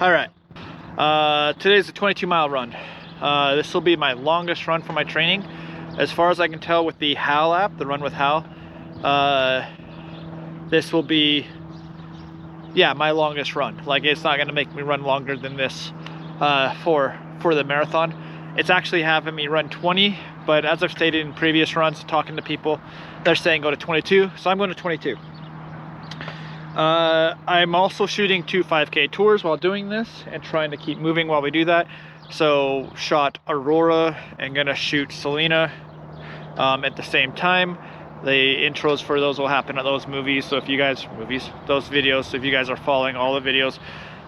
All right, today's a 22-mile run. This will be my longest run for my training. As far as I can tell with the Hal app, the Run with Hal, this will be, yeah, my longest run. Like, it's not gonna make me run longer than this for the marathon. It's actually having me run 20, but as I've stated in previous runs, talking to people, they're saying go to 22, so I'm going to 22. I'm also shooting 2 5K tours while doing this and trying to keep moving while we do that. So shot Aurora and gonna shoot Selena at the same time. The intros for those will happen at those movies. So if you guys, those videos, so if you guys are following all the videos,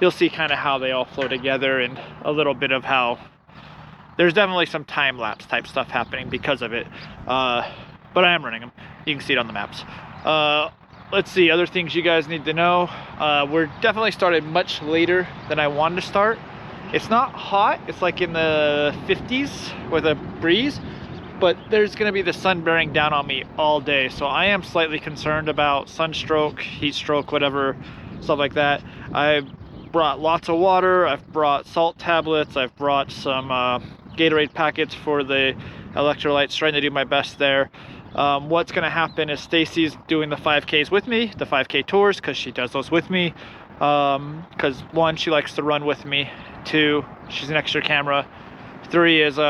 you'll see kind of how they all flow together and a little bit of how there's definitely some time-lapse type stuff happening because of it. But I am running them. You can see it on the maps. Let's see, other things you guys need to know. We're definitely started much later than I wanted to start. It's not hot, it's like in the 50s with a breeze, but there's gonna be the sun bearing down on me all day. So I am slightly concerned about sunstroke, heat stroke, whatever, stuff like that. I brought lots of water, I've brought salt tablets, I've brought some Gatorade packets for the electrolytes, trying to do my best there. What's going to happen is Stacy's doing the 5Ks with me, the 5K tours, because she does those with me. Because 1, she likes to run with me. 2, she's an extra camera. 3 is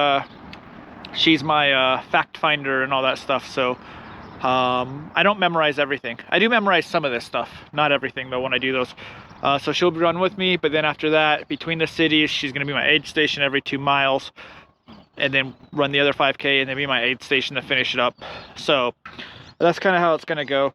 she's my fact finder and all that stuff. So I don't memorize everything. I do memorize some of this stuff, not everything though when I do those. So she'll be running with me, but then after that, between the cities, she's going to be my aid station every 2 miles. And then run the other 5K and then be my aid station to finish it up. So that's kind of how it's going to go.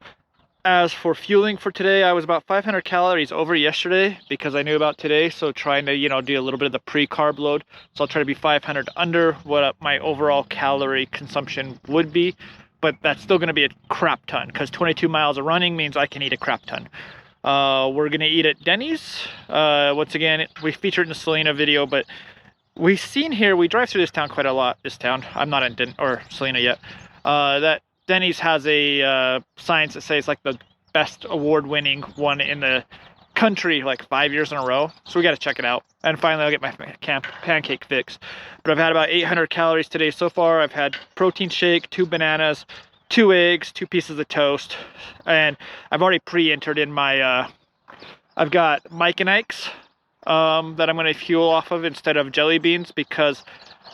As for fueling for today, I was about 500 calories over yesterday because I knew about today. So trying to, you know, do a little bit of the pre-carb load. So I'll try to be 500 under what my overall calorie consumption would be. But that's still going to be a crap ton because 22 miles of running means I can eat a crap ton. We're going to eat at Denny's. Once again, we featured in the Selena video, but we've seen here, we drive through this town quite a lot, I'm not in Selena yet. That Denny's has a sign that says like the best award-winning one in the country, like 5 years in a row. So we got to check it out. And finally, I'll get my pancake fix. But I've had about 800 calories today so far. I've had protein shake, 2 bananas, 2 eggs, 2 pieces of toast. And I've already pre-entered in my, I've got Mike and Ike's. That I'm going to fuel off of instead of jelly beans, because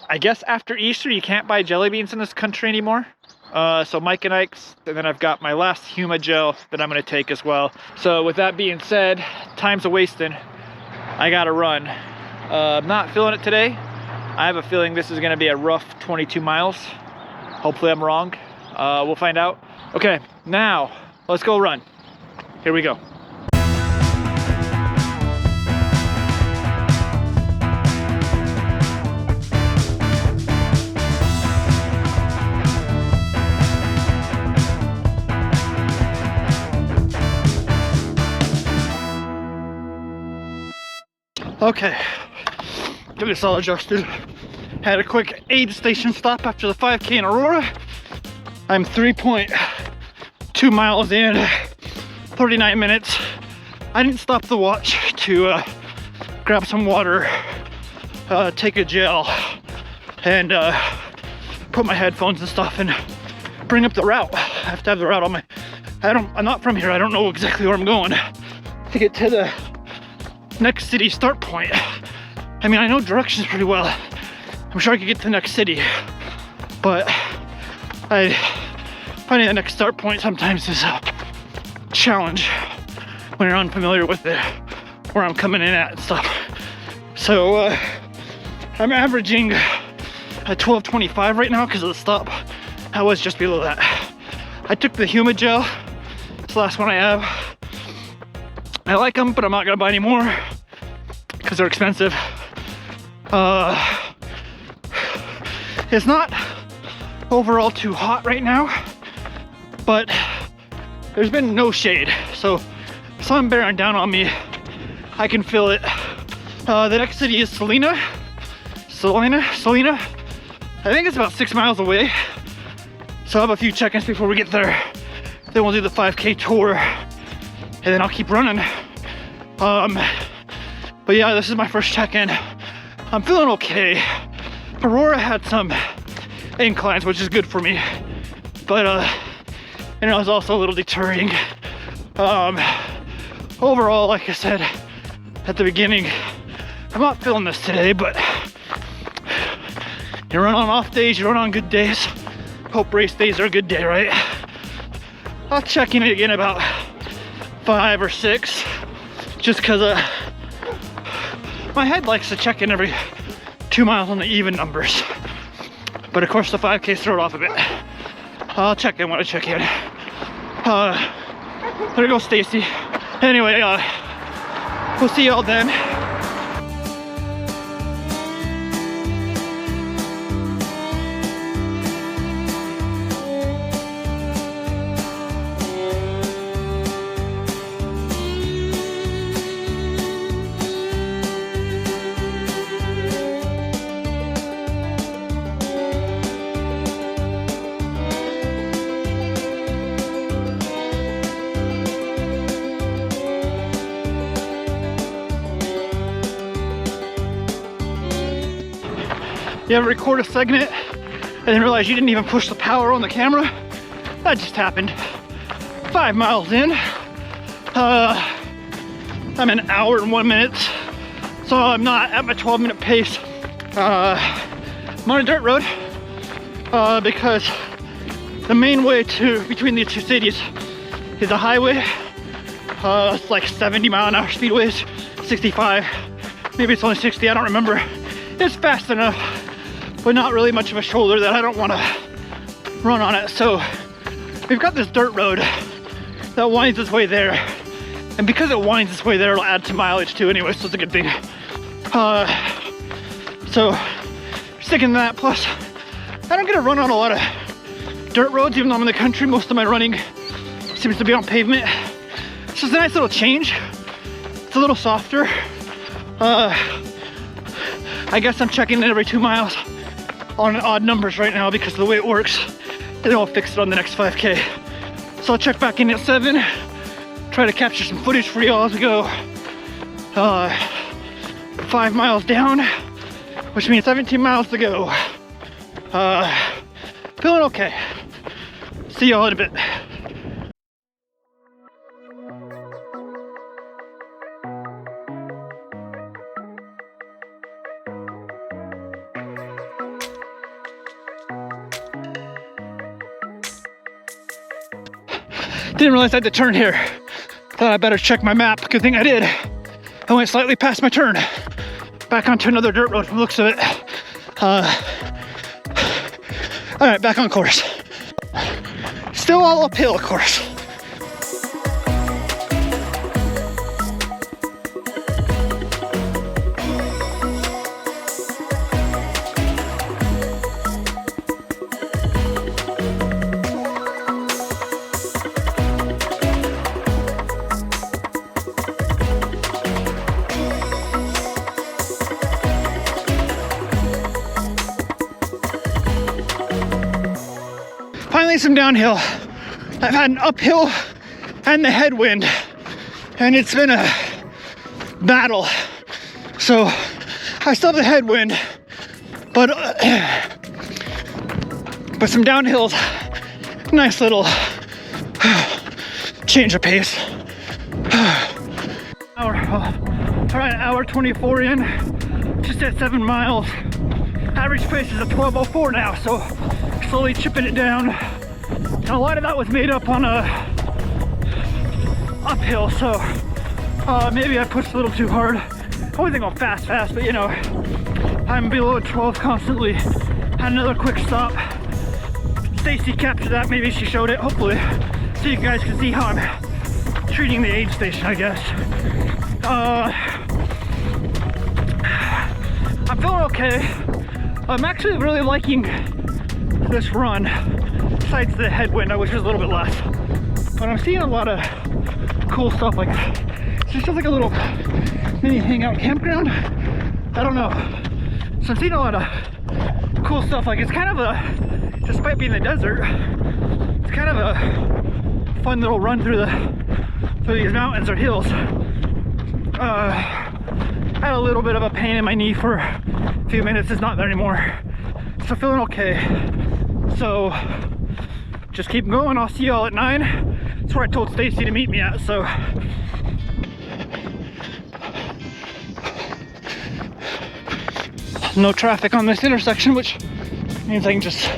I guess after Easter you can't buy jelly beans in this country anymore. So Mike and Ike's, and then I've got my last Huma gel that I'm going to take as well. So with that being said, time's a wasting. I got to run. I'm not feeling it today. I have a feeling this is going to be a rough 22 miles. Hopefully I'm wrong. We'll find out. Okay, now let's go run. Here we go. Okay, get this all adjusted. Had a quick aid station stop after the 5K in Aurora. I'm 3.2 miles in, 39 minutes. I didn't stop the watch to grab some water, take a gel, and put my headphones and stuff and bring up the route. I have to have the route on my, I'm not from here. I don't know exactly where I'm going to get to the next city start point. I mean, I know directions pretty well. I'm sure I could get to the next city, but finding the next start point sometimes is a challenge when you're unfamiliar with where I'm coming in at and stuff. So I'm averaging at 12:25 right now because of the stop. I was just below that. I took the Huma gel. It's the last one I have. I like them, but I'm not gonna buy any more because they're expensive. It's not overall too hot right now, but there's been no shade, so sun bearing down on me. I can feel it. The next city is Selena. I think it's about 6 miles away. So I'll have a few check-ins before we get there. Then we'll do the 5K tour, and then I'll keep running. But yeah, this is my first check-in. I'm feeling okay. Aurora had some inclines, which is good for me. But and it was also a little deterring. Overall, like I said at the beginning, I'm not feeling this today, but you run on off days, you run on good days. Hope race days are a good day, right? I'll check in again about 5 or 6, just because my head likes to check in every 2 miles on the even numbers. But of course the 5Ks throw it off a bit. I'll check in when I check in. There goes Stacy. Anyway, we'll see y'all then. You ever record a segment and then realize you didn't even push the power on the camera? That just happened. 5 miles in. I'm an hour and 1 minute, so I'm not at my 12-minute pace. I'm on a dirt road because the main way between these two cities is a highway. It's like 70-mile-an-hour speedways, 65. Maybe it's only 60, I don't remember. It's fast enough, but not really much of a shoulder that I don't want to run on it. So we've got this dirt road that winds its way there, and because it winds its way there, it'll add some mileage too anyway, so it's a good thing. So sticking to that. Plus I don't get to run on a lot of dirt roads, even though I'm in the country. Most of my running seems to be on pavement. It's just a nice little change. It's a little softer. I guess I'm checking in every 2 miles on odd numbers right now because of the way it works. And then I'll fix it on the next 5K. So I'll check back in at 7, try to capture some footage for y'all as we go 5 miles down, which means 17 miles to go. Feeling okay. See y'all in a bit. Didn't realize I had to turn here. Thought I better check my map. Good thing I did. I went slightly past my turn. Back onto another dirt road from the looks of it. All right, back on course. Still all uphill, of course. Finally some downhill. I've had an uphill and the headwind, and it's been a battle. So I still have the headwind, but some downhills, nice little change of pace. Alright, hour 24 in, just at 7 miles. Average pace is a 12:04 now, so slowly chipping it down. And a lot of that was made up on a uphill, so maybe I pushed a little too hard. I wasn't going fast, but you know, I'm below 12 constantly. Had another quick stop. Stacy captured that, maybe she showed it, hopefully, so you guys can see how I'm treating the aid station, I guess. I'm feeling okay. I'm actually really liking this run, besides the headwind. I wish it was a little bit less. But I'm seeing a lot of cool stuff, like it's just like a little mini hangout campground. I don't know. So I'm seeing a lot of cool stuff. Like it's kind of a, despite being in the desert, it's kind of a fun little run through these mountains or hills. little bit of a pain in my knee for a few minutes. It's not there anymore. So feeling okay. So just keep going. I'll see y'all at 9. That's where I told Stacy to meet me at. So no traffic on this intersection, which means I can just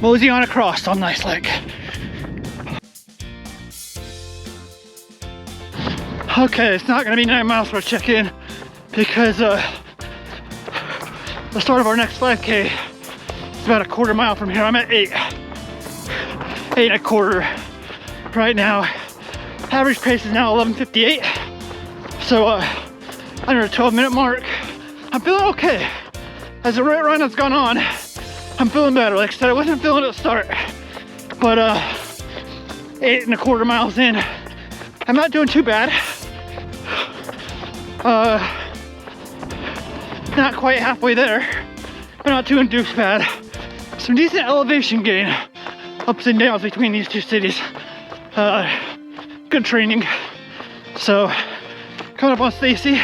mosey on across on nice leg. Okay, it's not gonna be 9 miles for a check-in because the start of our next 5K is about a quarter mile from here. I'm at 8 and a quarter right now. Average pace is now 11:58, so under a 12-minute mark. I'm feeling okay. As the run has gone on, I'm feeling better. Like I said, I wasn't feeling it at the start, but 8 and a quarter miles in, I'm not doing too bad. Not quite halfway there, but not doing too bad. Some decent elevation gain, ups and downs between these two cities. Good training. So, coming up on Stacy.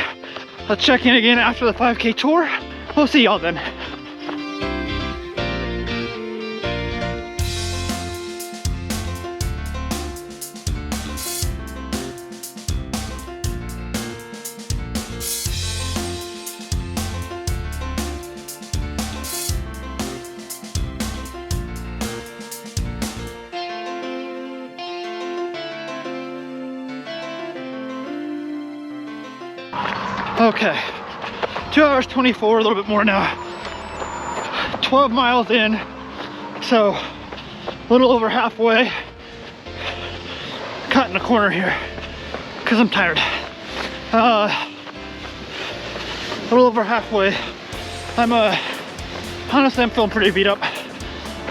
I'll check in again after the 5K tour. We'll see y'all then. Okay, 2 hours 24, a little bit more now. 12 miles in, so a little over halfway. Cutting the corner here because I'm tired. A little over halfway. Honestly, I'm feeling pretty beat up.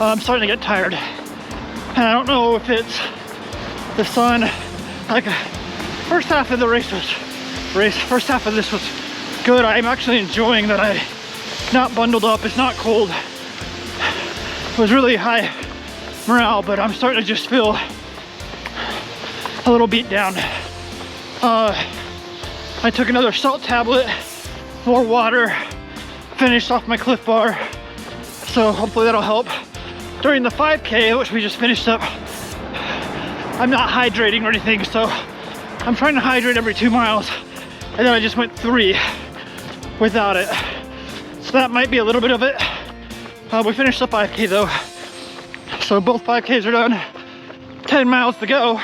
I'm starting to get tired, and I don't know if it's the sun. Like, first half of the first half of this was good. I'm actually enjoying that I'm not bundled up. It's not cold. It was really high morale, but I'm starting to just feel a little beat down. I took another salt tablet, more water, finished off my Cliff Bar, so hopefully that'll help. During the 5K, which we just finished up, I'm not hydrating or anything, so I'm trying to hydrate every 2 miles. And then I just went 3 without it. So that might be a little bit of it. We finished the 5K though. So both 5Ks are done. 10 miles to go.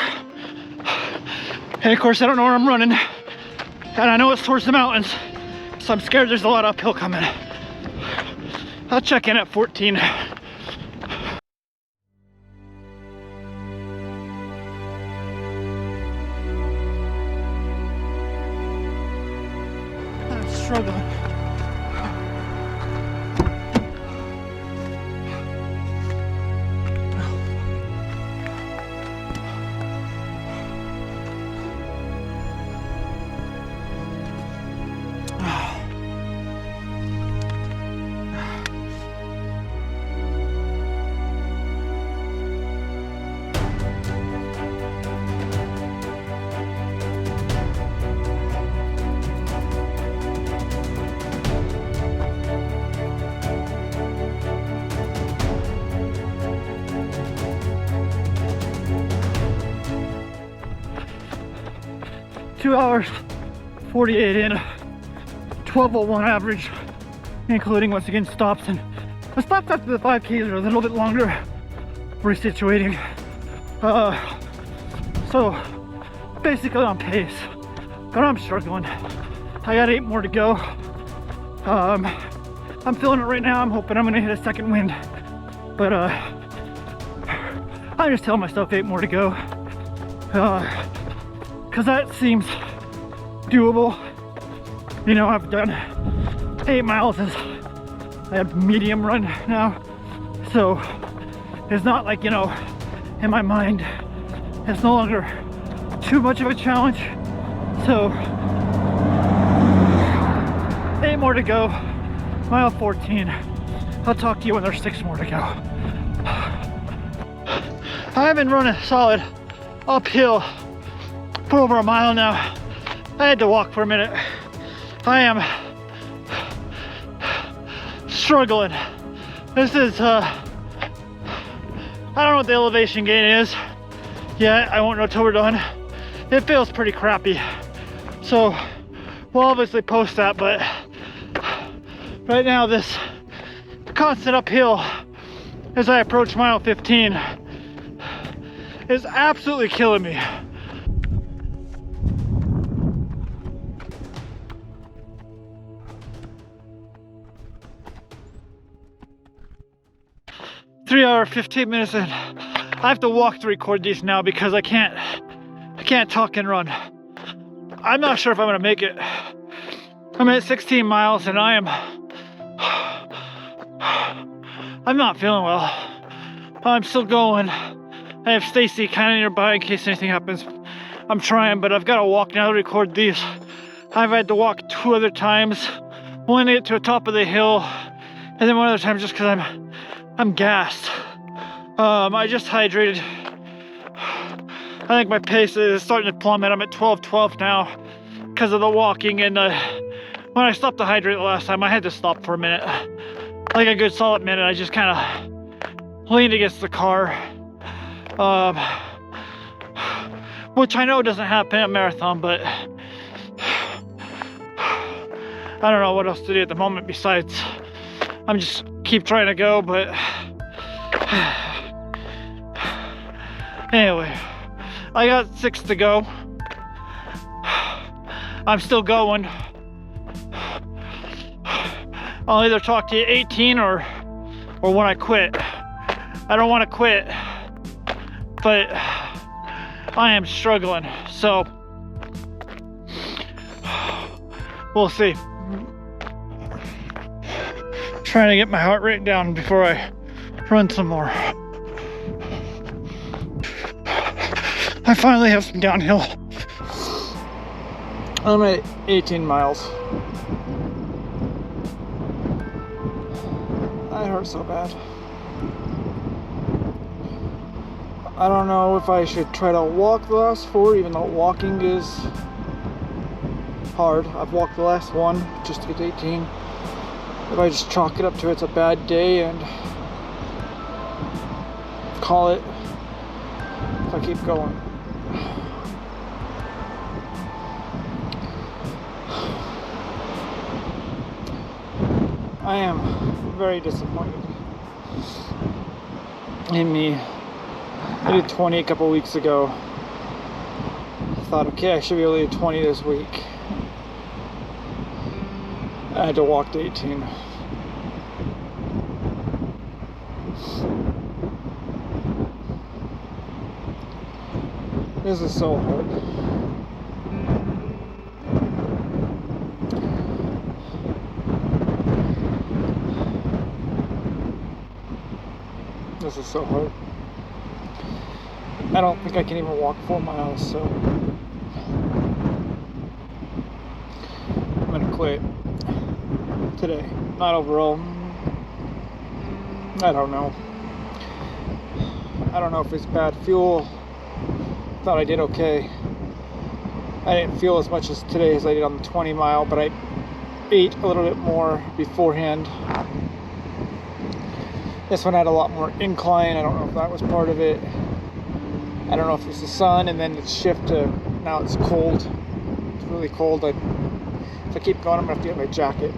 And of course I don't know where I'm running. And I know it's towards the mountains. So I'm scared there's a lot of uphill coming. I'll check in at 14. Struggling. Two hours 48 in, 12:01 average, including once again stops. And the stops after the 5Ks are a little bit longer, resituating. So basically on pace, but I'm struggling. I got 8 more to go. I'm feeling it right now. I'm hoping I'm gonna hit a second wind, but I just tell myself 8 more to go. Because that seems doable. You know, I've done 8 miles as I have medium run now, so it's not like, you know, in my mind it's no longer too much of a challenge. So 8 more to go, mile 14. I'll talk to you when there's 6 more to go. I've been running solid uphill for over a mile now. I had to walk for a minute. I am struggling. This is, I don't know what the elevation gain is yet. I won't know till we're done. It feels pretty crappy. So we'll obviously post that, but right now this constant uphill as I approach mile 15 is absolutely killing me. Three hour, 15 minutes in. I have to walk to record these now because I can't talk and run. I'm not sure if I'm gonna make it. I'm at 16 miles and I'm not feeling well. But I'm still going. I have Stacy kind of nearby in case anything happens. I'm trying, but I've got to walk now to record these. I've had to walk 2 other times. One to get to the top of the hill, and then one other time just because I'm gassed. I just hydrated. I think my pace is starting to plummet. I'm at 12:12 now because of the walking, and when I stopped to hydrate the last time, I had to stop for a minute. Like a good solid minute. I just kind of leaned against the car. Which I know doesn't happen at a marathon, but I don't know what else to do at the moment besides I'm just keep trying to go, but anyway, I got 6 to go. I'm still going. I'll either talk to you 18 or when I quit. I don't want to quit, but I am struggling, so we'll see. Trying to get my heart rate down before I run some more. I finally have some downhill. I'm at 18 miles. That hurts so bad. I don't know if I should try to walk the last 4, even though walking is hard. I've walked the last 1 just to get to 18. If I just chalk it up to it's a bad day and call it if I keep going. I am very disappointed in me. I did 20 a couple weeks ago. I thought, okay, I should be able to do 20 this week. I had to walk to 18. This is so hard. This is so hard. I don't think I can even walk 4 miles, so I'm gonna quit today. Not overall. I don't know. I don't know if it's bad fuel. Thought I did okay. I didn't feel as much as today as I did on the 20 mile, but I ate a little bit more beforehand. This one had a lot more incline. I don't know if that was part of it. I don't know if it's the sun and then it's shift to now it's cold. It's really cold. If I keep going, I'm gonna have to get my jacket.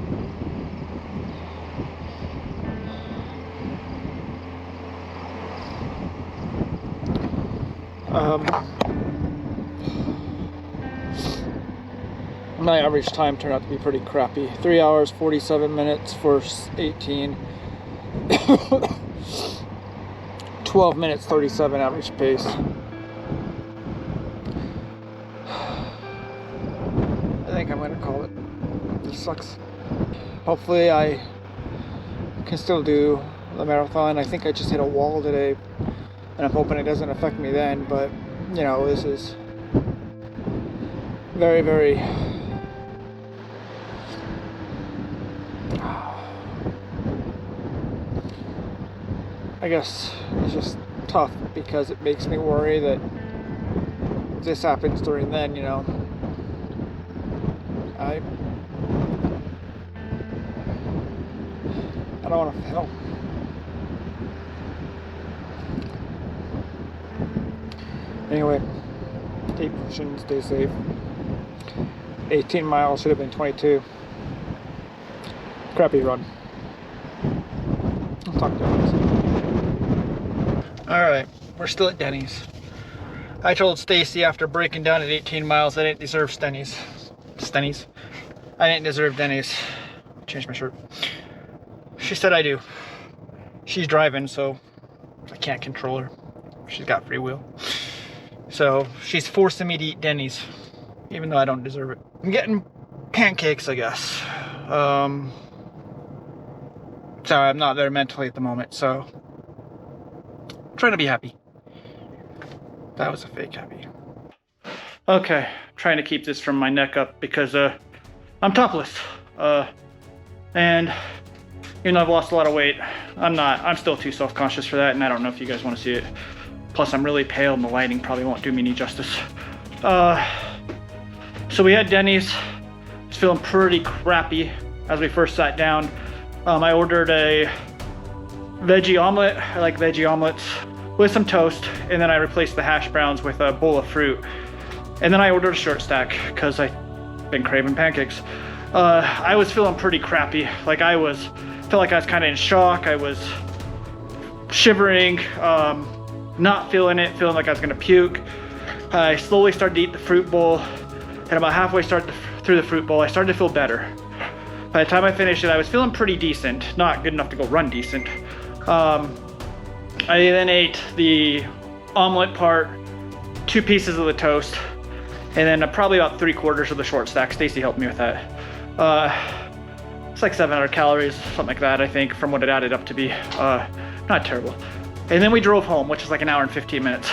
My average time turned out to be pretty crappy. 3 hours, 47 minutes for 18. 12 minutes, 37 average pace. I think I'm gonna call it. This sucks. Hopefully I can still do the marathon. I think I just hit a wall today, and I'm hoping it doesn't affect me then, but you know, this is very, very I guess it's just tough because it makes me worry that if this happens during then, you know, I I don't want to fail. Anyway, keep pushing, stay safe. 18 miles, should have been 22. Crappy run. I'll talk to you. Alright, we're still at Denny's. I told Stacy after breaking down at 18 miles I didn't deserve Stenny's. I didn't deserve Denny's. Changed my shirt. She said I do. She's driving, so I can't control her. She's got free will. So she's forcing me to eat Denny's, even though I don't deserve it. I'm getting pancakes, I guess. Sorry, I'm not there mentally at the moment, so I'm trying to be happy. That was a fake happy. Okay, trying to keep this from my neck up because I'm topless. And even though I've lost a lot of weight, I'm still too self-conscious for that, and I don't know if you guys want to see it. Plus, I'm really pale and the lighting probably won't do me any justice. So we had Denny's. I was feeling pretty crappy as we first sat down. I ordered a veggie omelet. I like veggie omelets with some toast, and then I replaced the hash browns with a bowl of fruit. And then I ordered a short stack because I've been craving pancakes. I was feeling pretty crappy. Like felt like I was kind of in shock. I was shivering, not feeling it, feeling like I was gonna puke. I slowly started to eat the fruit bowl, and about halfway through the fruit bowl, I started to feel better. By the time I finished it, I was feeling pretty decent, not good enough to go run decent. I then ate the omelet part, 2 pieces of the toast, and then probably about 3/4 of the short stack. Stacy helped me with that. It's like 700 calories, something like that, I think, from what it added up to be. Not terrible. And then we drove home, which is like an hour and 15 minutes.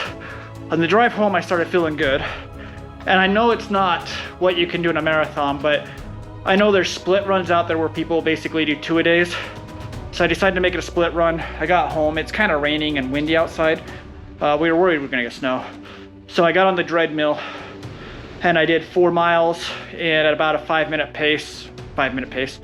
On the drive home, I started feeling good. And I know it's not what you can do in a marathon, but I know there's split runs out there where people basically do 2-a-days. So I decided to make it a split run. I got home, it's kind of raining and windy outside. We were worried we were gonna get snow. So I got on the treadmill and I did 4 miles at about a 5-minute pace. 5-minute pace.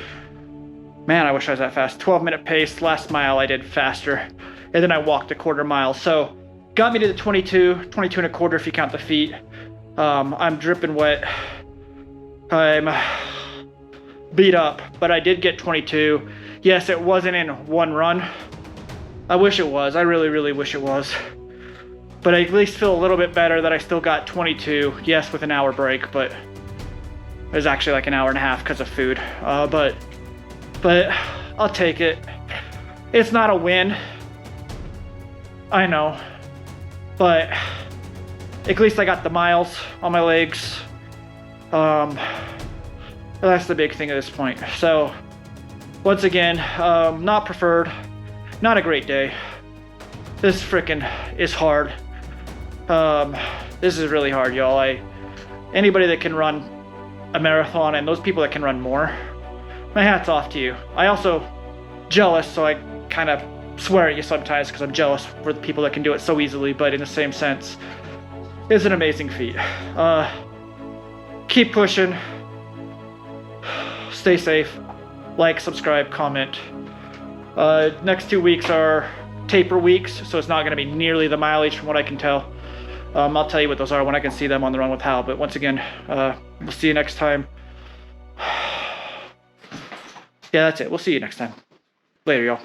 Man, I wish I was that fast. 12-minute pace. Last mile I did faster. And then I walked a 1/4 mile. So got me to the 22 1/4 if you count the feet. I'm dripping wet. I'm beat up, but I did get 22. Yes, it wasn't in one run. I wish it was. I really, really wish it was. But I at least feel a little bit better that I still got 22. Yes, with an hour break, but it was actually like an hour and a half because of food. But I'll take it. It's not a win. I know. But at least I got the miles on my legs. That's the big thing at this point. So once again, not preferred. Not a great day. This frickin' is hard. This is really hard, y'all. Anybody that can run a marathon and those people that can run more, my hat's off to you. I also jealous, so I kind of swear at you sometimes because I'm jealous for the people that can do it so easily, but in the same sense, it's an amazing feat. Keep pushing. Stay safe. Like, subscribe, comment. Next 2 weeks are taper weeks, so it's not going to be nearly the mileage from what I can tell. I'll tell you what those are when I can see them on the Run with Hal. But once again, we'll see you next time. Yeah, that's it. We'll see you next time. Later, y'all.